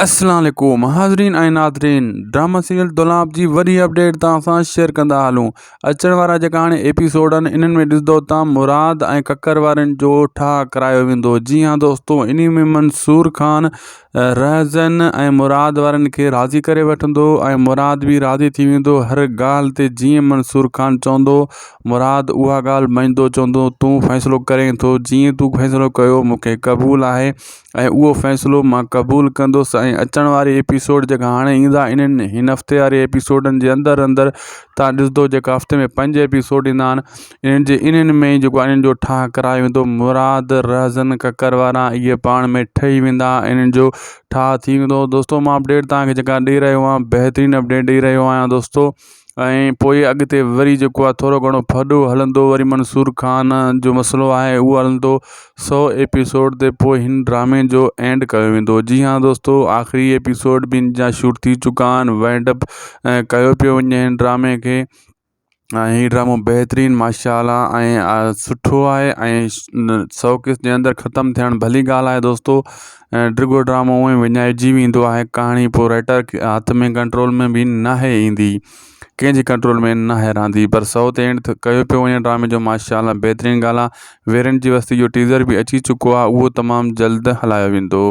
अस्सलाम वालेकुम हाज़रीन ऐं नाज़रीन। ड्रामा सीरियल दुलाब जी वॾी अपडेट तव्हां सां शेयर कंदा हलूं। अचण वारा जेका हाणे एपिसोड आहिनि इन्हनि में ॾिसंदो तव्हां मुराद ऐं ककर वारनि जो ठाह करायो वेंदो। जी हाँ दोस्तों, इन में मंसूर खान रहज़न ऐं मुराद वारनि खे राज़ी करे वठंदो ऐं मुराद बि राज़ी थी वेंदो हर ॻाल्हि ते। जीअं मंसूर खान चवंदो मुराद उहा ॻाल्हि मञंदो, चवंदो तूं फ़ैसिलो करें थो, जीअं तूं फ़ैसिलो कयो मूंखे क़बूल आहे ऐं उहो फ़ैसिलो मां क़बूल कंदुसि। ऐं अचण वारे एपिसोड जेका हाणे ईंदा इन्हनि हिन हफ़्ते वारे एपिसोडनि जे अंदरि तव्हां ॾिसंदो जेका हफ़्ते में 5 एपिसोड ईंदा आहिनि इन्हनि में जेको इन्हनि जो ठाह करायो वेंदो। मुराद रहज़न ककर वारा इहे पाण में ठही वेंदा, इन्हनि जो ठाह थी वेंदो। दोस्तों मां अपडेट तव्हांखे जेका ॾेई रहियो आहियां बहितरीनु अपडेट ॾेई रहियो आहियां दोस्तों। ऐं पोइ अॻिते वरी जेको आहे थोरो घणो फॾो हलंदो, वरी मंसूर खान जो मसइलो आहे उहो हलंदो 100 एपिसोड ते पोइ हिन ड्रामे जो एंड कयो वेंदो। जी हाँ दोस्तों, आख़िरी एपिसोड बि हिन जा शूट थी चुका आहिनि, वाइंड अप कयो पियो वञे हिन ड्रामे खे। हीउ ड्रामो बहितरीनु माशाअल्लाह ऐं सुठो आहे ऐं 100 जे अंदरि ख़तमु थियणु भली ॻाल्हि आहे दोस्तों। डिघो ड्रामो उहे विञाइजी वेंदो आहे, कहाणी पोइ राइटर खे हथ में कंट्रोल में बि नाहे ईंदी, कंहिंजी कंट्रोल में नाहे रहंदी, पर 100 ते एंड कयो पियो वञे ड्रामे जो माशाअल्लाह बहितरीनु ॻाल्हि आहे। वेरन जी बस्ती जो टीज़र बि अची चुको आहे, उहो तमामु जल्द हलायो वेंदो।